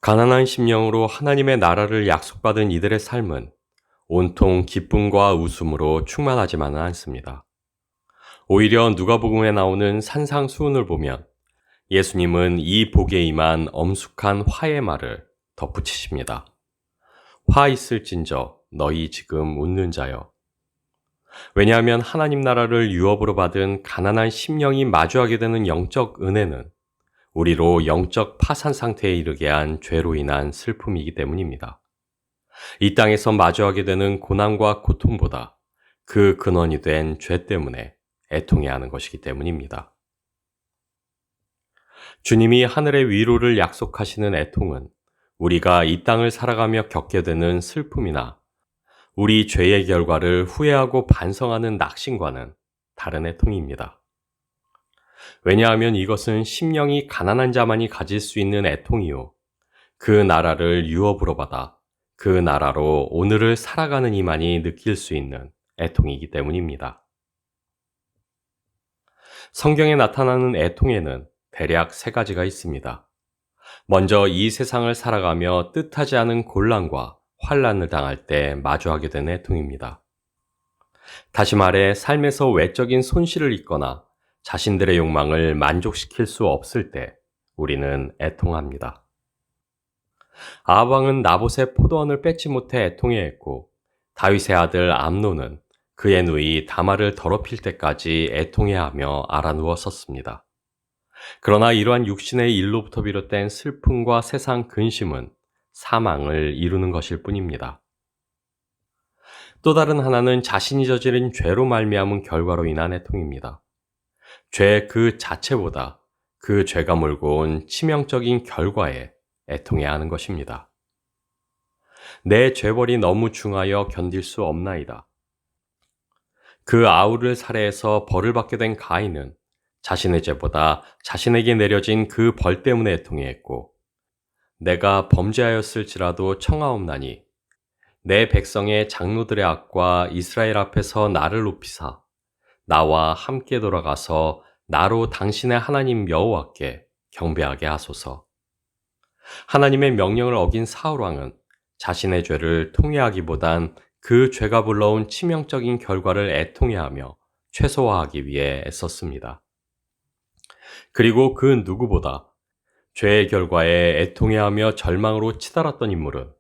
가난한 심령으로 하나님의 나라를 약속받은 이들의 삶은 온통 기쁨과 웃음으로 충만하지만은 않습니다. 오히려 누가복음에 나오는 산상수훈을 보면 예수님은 이 복에 임한 엄숙한 화의 말을 덧붙이십니다. 화 있을진저 너희 지금 웃는 자여. 왜냐하면 하나님 나라를 유업으로 받은 가난한 심령이 마주하게 되는 영적 은혜는 우리로 영적 파산 상태에 이르게 한 죄로 인한 슬픔이기 때문입니다. 이 땅에서 마주하게 되는 고난과 고통보다 그 근원이 된 죄 때문에 애통해야 하는 것이기 때문입니다. 주님이 하늘의 위로를 약속하시는 애통은 우리가 이 땅을 살아가며 겪게 되는 슬픔이나 우리 죄의 결과를 후회하고 반성하는 낙심과는 다른 애통입니다. 왜냐하면 이것은 심령이 가난한 자만이 가질 수 있는 애통이요. 그 나라를 유업으로 받아 그 나라로 오늘을 살아가는 이만이 느낄 수 있는 애통이기 때문입니다. 성경에 나타나는 애통에는 대략 세 가지가 있습니다. 먼저 이 세상을 살아가며 뜻하지 않은 곤란과 환란을 당할 때 마주하게 되는 애통입니다. 다시 말해 삶에서 외적인 손실을 입거나 자신들의 욕망을 만족시킬 수 없을 때 우리는 애통합니다. 아합 왕은 나봇의 포도원을 뺏지 못해 애통해했고 다윗의 아들 암논은 그의 누이 다말을 더럽힐 때까지 애통해하며 알아누웠었습니다. 그러나 이러한 육신의 일로부터 비롯된 슬픔과 세상 근심은 사망을 이루는 것일 뿐입니다. 또 다른 하나는 자신이 저지른 죄로 말미암은 결과로 인한 애통입니다. 죄 그 자체보다 그 죄가 몰고 온 치명적인 결과에 애통해야 하는 것입니다. 내 죄벌이 너무 중하여 견딜 수 없나이다. 그 아우를 살해해서 벌을 받게 된 가인은 자신의 죄보다 자신에게 내려진 그 벌 때문에 애통해했고, 내가 범죄하였을지라도 청하옵나니 내 백성의 장로들의 악과 이스라엘 앞에서 나를 높이사 나와 함께 돌아가서 나로 당신의 하나님 여호와께 경배하게 하소서. 하나님의 명령을 어긴 사울 왕은 자신의 죄를 통회하기보단 그 죄가 불러온 치명적인 결과를 애통해하며 최소화하기 위해 애썼습니다. 그리고 그 누구보다 죄의 결과에 애통해하며 절망으로 치달았던 인물은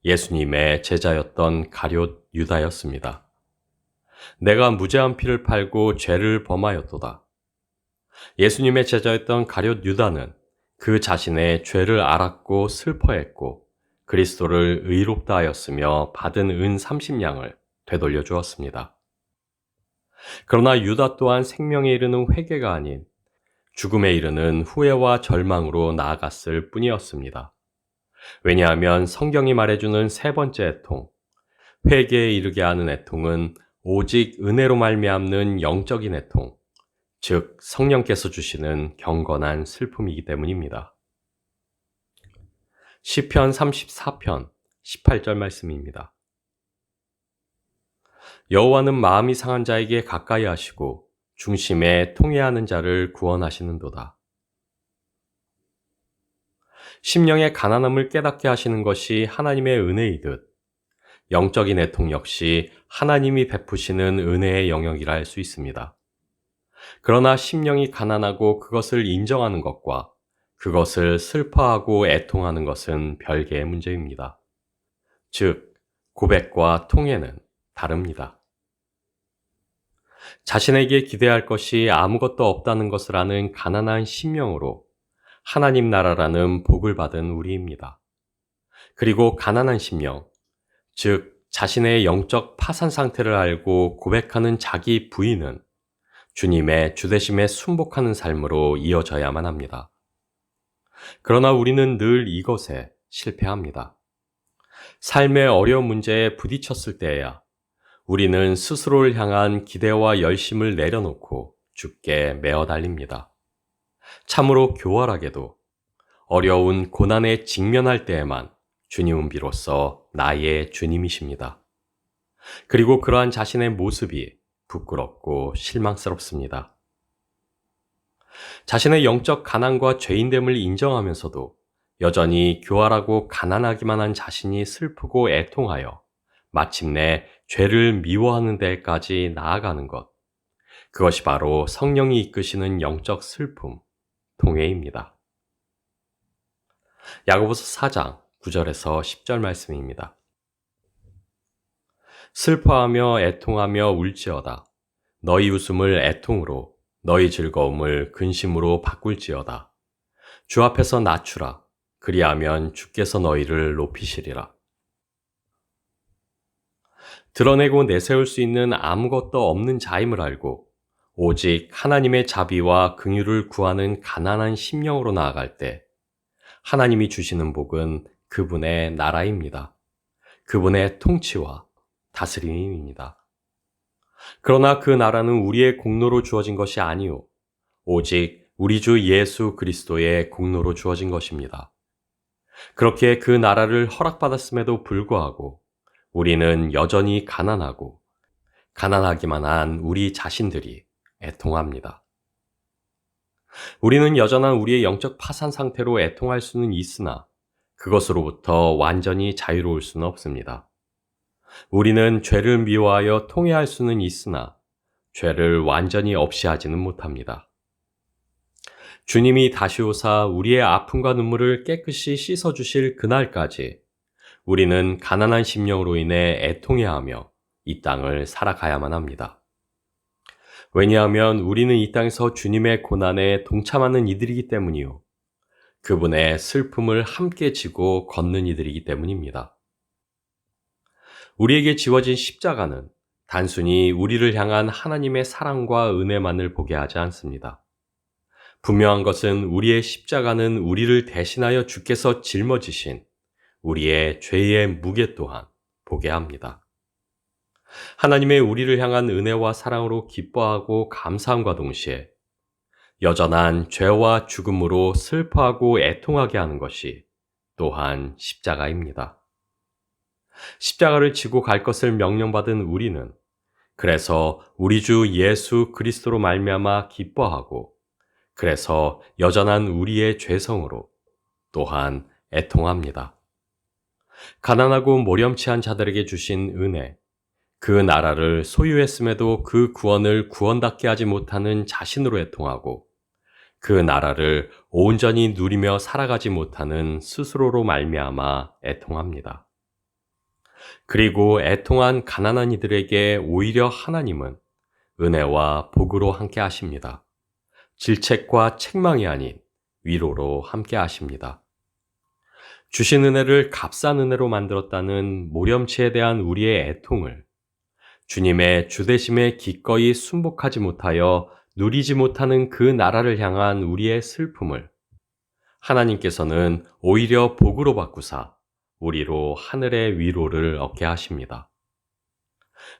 예수님의 제자였던 가룟 유다였습니다. 내가 무죄한 피를 팔고 죄를 범하였도다. 예수님의 제자였던 가룟 유다는 그 자신의 죄를 알았고 슬퍼했고 그리스도를 의롭다 하였으며 받은 은 30냥을 되돌려 주었습니다. 그러나 유다 또한 생명에 이르는 회개가 아닌 죽음에 이르는 후회와 절망으로 나아갔을 뿐이었습니다. 왜냐하면 성경이 말해주는 세 번째 애통, 회개에 이르게 하는 애통은 오직 은혜로 말미암는 영적인 애통, 즉 성령께서 주시는 경건한 슬픔이기 때문입니다. 시편 34편 18절 말씀입니다. 여호와는 마음이 상한 자에게 가까이 하시고 중심에 통회하는 자를 구원하시는도다. 심령의 가난함을 깨닫게 하시는 것이 하나님의 은혜이듯 영적인 애통 역시 하나님이 베푸시는 은혜의 영역이라 할 수 있습니다. 그러나 심령이 가난하고 그것을 인정하는 것과 그것을 슬퍼하고 애통하는 것은 별개의 문제입니다. 즉, 고백과 통회는 다릅니다. 자신에게 기대할 것이 아무것도 없다는 것을 아는 가난한 심령으로 하나님 나라라는 복을 받은 우리입니다. 그리고 가난한 심령, 즉 자신의 영적 파산 상태를 알고 고백하는 자기 부인은 주님의 주되심에 순복하는 삶으로 이어져야만 합니다. 그러나 우리는 늘 이것에 실패합니다. 삶의 어려운 문제에 부딪혔을 때에야 우리는 스스로를 향한 기대와 열심을 내려놓고 주께 메어 달립니다. 참으로 교활하게도 어려운 고난에 직면할 때에만 주님은 비로소 나의 주님이십니다. 그리고 그러한 자신의 모습이 부끄럽고 실망스럽습니다. 자신의 영적 가난과 죄인됨을 인정하면서도 여전히 교활하고 가난하기만 한 자신이 슬프고 애통하여 마침내 죄를 미워하는 데까지 나아가는 것. 그것이 바로 성령이 이끄시는 영적 슬픔, 통회입니다. 야고보서 4장 9절에서 10절 말씀입니다. 슬퍼하며 애통하며 울지어다. 너희 웃음을 애통으로, 너희 즐거움을 근심으로 바꿀지어다. 주 앞에서 낮추라. 그리하면 주께서 너희를 높이시리라. 드러내고 내세울 수 있는 아무것도 없는 자임을 알고 오직 하나님의 자비와 긍휼을 구하는 가난한 심령으로 나아갈 때 하나님이 주시는 복은 그분의 나라입니다. 그분의 통치와 다스림입니다. 그러나 그 나라는 우리의 공로로 주어진 것이 아니요 오직 우리 주 예수 그리스도의 공로로 주어진 것입니다. 그렇게 그 나라를 허락받았음에도 불구하고 우리는 여전히 가난하고 가난하기만 한 우리 자신들이 애통합니다. 우리는 여전한 우리의 영적 파산 상태로 애통할 수는 있으나 그것으로부터 완전히 자유로울 수는 없습니다. 우리는 죄를 미워하여 통회할 수는 있으나 죄를 완전히 없이 하지는 못합니다. 주님이 다시 오사 우리의 아픔과 눈물을 깨끗이 씻어주실 그날까지 우리는 가난한 심령으로 인해 애통해하며 이 땅을 살아가야만 합니다. 왜냐하면 우리는 이 땅에서 주님의 고난에 동참하는 이들이기 때문이요. 그분의 슬픔을 함께 지고 걷는 이들이기 때문입니다. 우리에게 지워진 십자가는 단순히 우리를 향한 하나님의 사랑과 은혜만을 보게 하지 않습니다. 분명한 것은 우리의 십자가는 우리를 대신하여 주께서 짊어지신 우리의 죄의 무게 또한 보게 합니다. 하나님의 우리를 향한 은혜와 사랑으로 기뻐하고 감사함과 동시에 여전한 죄와 죽음으로 슬퍼하고 애통하게 하는 것이 또한 십자가입니다. 십자가를 지고 갈 것을 명령받은 우리는 그래서 우리 주 예수 그리스도로 말미암아 기뻐하고 그래서 여전한 우리의 죄성으로 또한 애통합니다. 가난하고 모렴치한 자들에게 주신 은혜, 그 나라를 소유했음에도 그 구원을 구원답게 하지 못하는 자신으로 애통하고 그 나라를 온전히 누리며 살아가지 못하는 스스로로 말미암아 애통합니다. 그리고 애통한 가난한 이들에게 오히려 하나님은 은혜와 복으로 함께 하십니다. 질책과 책망이 아닌 위로로 함께 하십니다. 주신 은혜를 값싼 은혜로 만들었다는 모렴치에 대한 우리의 애통을 주님의 주대심에 기꺼이 순복하지 못하여 누리지 못하는 그 나라를 향한 우리의 슬픔을 하나님께서는 오히려 복으로 바꾸사 우리로 하늘의 위로를 얻게 하십니다.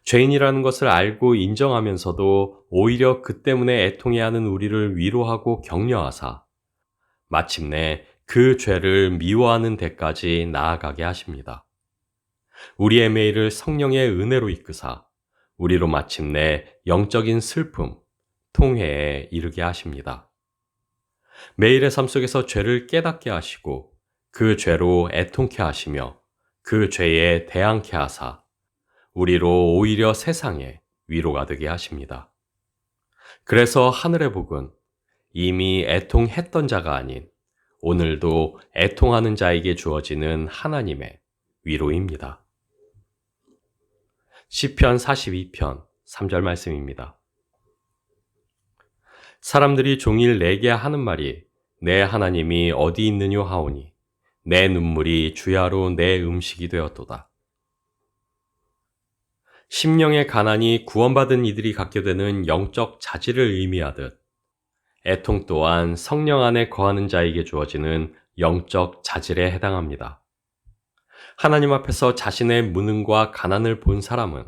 죄인이라는 것을 알고 인정하면서도 오히려 그 때문에 애통해하는 우리를 위로하고 격려하사 마침내 그 죄를 미워하는 데까지 나아가게 하십니다. 우리의 매일을 성령의 은혜로 이끄사 우리로 마침내 영적인 슬픔, 통회에 이르게 하십니다. 매일의 삶 속에서 죄를 깨닫게 하시고 그 죄로 애통케 하시며 그 죄에 대항케 하사 우리로 오히려 세상에 위로가 되게 하십니다. 그래서 하늘의 복은 이미 애통했던 자가 아닌 오늘도 애통하는 자에게 주어지는 하나님의 위로입니다. 시편 42편 3절 말씀입니다. 사람들이 종일 내게 하는 말이 내 하나님이 어디 있느뇨 하오니 내 눈물이 주야로 내 음식이 되었도다. 심령의 가난이 구원받은 이들이 갖게 되는 영적 자질을 의미하듯 애통 또한 성령 안에 거하는 자에게 주어지는 영적 자질에 해당합니다. 하나님 앞에서 자신의 무능과 가난을 본 사람은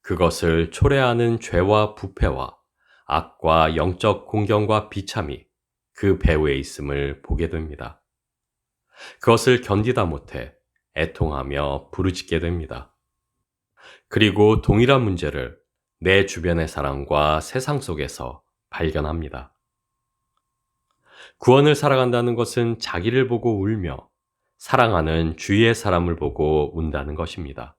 그것을 초래하는 죄와 부패와 악과 영적 공경과 비참이 그 배후에 있음을 보게 됩니다. 그것을 견디다 못해 애통하며 부르짖게 됩니다. 그리고 동일한 문제를 내 주변의 사람과 세상 속에서 발견합니다. 구원을 살아간다는 것은 자기를 보고 울며 사랑하는 주위의 사람을 보고 운다는 것입니다.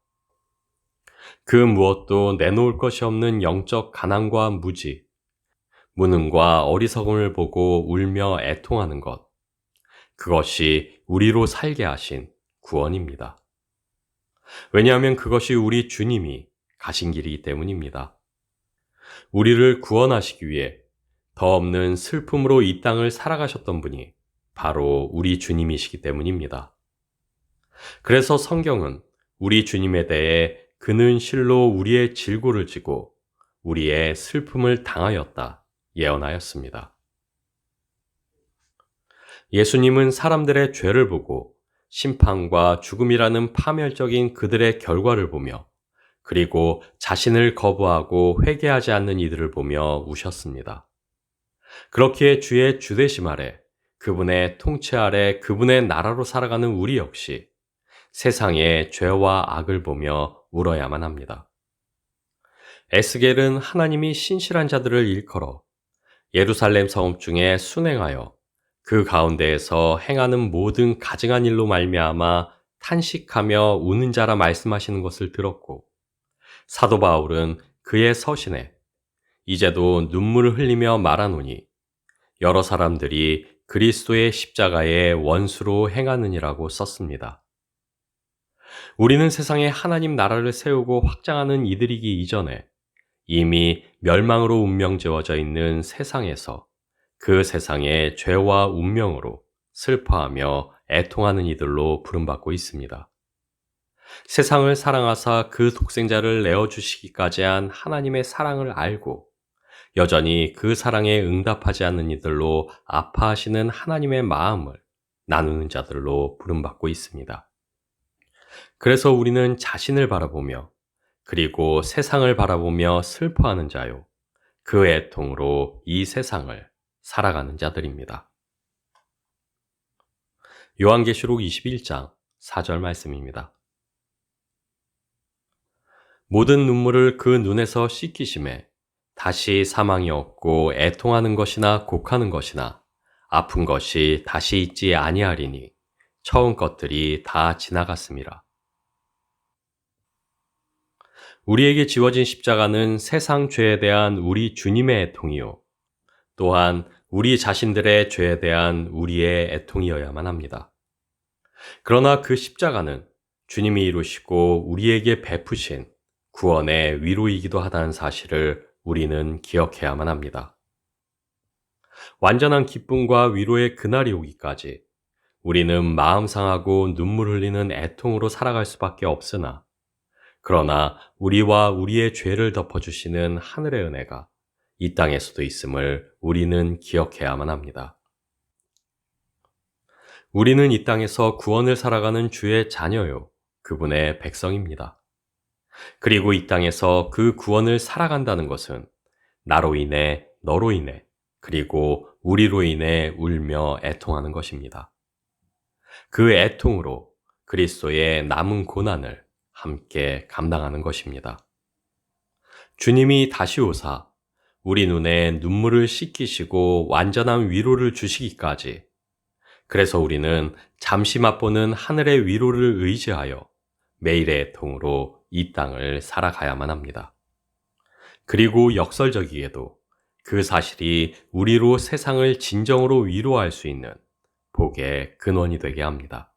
그 무엇도 내놓을 것이 없는 영적 가난과 무지, 무능과 어리석음을 보고 울며 애통하는 것, 그것이 우리로 살게 하신 구원입니다. 왜냐하면 그것이 우리 주님이 가신 길이기 때문입니다. 우리를 구원하시기 위해 더 없는 슬픔으로 이 땅을 살아가셨던 분이 바로 우리 주님이시기 때문입니다. 그래서 성경은 우리 주님에 대해 그는 실로 우리의 질고를 지고 우리의 슬픔을 당하였다 예언하였습니다. 예수님은 사람들의 죄를 보고 심판과 죽음이라는 파멸적인 그들의 결과를 보며 그리고 자신을 거부하고 회개하지 않는 이들을 보며 우셨습니다. 그렇기에 주의 주되심 아래 그분의 통치 아래 그분의 나라로 살아가는 우리 역시 세상의 죄와 악을 보며 울어야만 합니다. 에스겔은 하나님이 신실한 자들을 일컬어 예루살렘 성읍 중에 순행하여 그 가운데에서 행하는 모든 가증한 일로 말미암아 탄식하며 우는 자라 말씀하시는 것을 들었고 사도 바울은 그의 서신에 이제도 눈물을 흘리며 말하노니 여러 사람들이 그리스도의 십자가의 원수로 행하느니라고 썼습니다. 우리는 세상에 하나님 나라를 세우고 확장하는 이들이기 이전에 이미 멸망으로 운명지어져 있는 세상에서 그 세상의 죄와 운명으로 슬퍼하며 애통하는 이들로 부름받고 있습니다. 세상을 사랑하사 그 독생자를 내어주시기까지 한 하나님의 사랑을 알고 여전히 그 사랑에 응답하지 않는 이들로 아파하시는 하나님의 마음을 나누는 자들로 부름받고 있습니다. 그래서 우리는 자신을 바라보며 그리고 세상을 바라보며 슬퍼하는 자요. 그 애통으로 이 세상을 살아가는 자들입니다. 요한계시록 21장 4절 말씀입니다. 모든 눈물을 그 눈에서 씻기심에 다시 사망이 없고 애통하는 것이나 곡하는 것이나 아픈 것이 다시 있지 아니하리니 처음 것들이 다 지나갔음이라. 우리에게 지워진 십자가는 세상 죄에 대한 우리 주님의 애통이요. 또한 우리 자신들의 죄에 대한 우리의 애통이어야만 합니다. 그러나 그 십자가는 주님이 이루시고 우리에게 베푸신 구원의 위로이기도 하다는 사실을 우리는 기억해야만 합니다. 완전한 기쁨과 위로의 그날이 오기까지 우리는 마음 상하고 눈물 흘리는 애통으로 살아갈 수밖에 없으나 그러나 우리와 우리의 죄를 덮어주시는 하늘의 은혜가 이 땅에서도 있음을 우리는 기억해야만 합니다. 우리는 이 땅에서 구원을 살아가는 주의 자녀요, 그분의 백성입니다. 그리고 이 땅에서 그 구원을 살아간다는 것은 나로 인해, 너로 인해, 그리고 우리로 인해 울며 애통하는 것입니다. 그 애통으로 그리스도의 남은 고난을 함께 감당하는 것입니다. 주님이 다시 오사 우리 눈에 눈물을 씻기시고 완전한 위로를 주시기까지 그래서 우리는 잠시 맛보는 하늘의 위로를 의지하여 매일의 애통으로 이 땅을 살아가야만 합니다. 그리고 역설적이게도 그 사실이 우리로 세상을 진정으로 위로할 수 있는 복의 근원이 되게 합니다.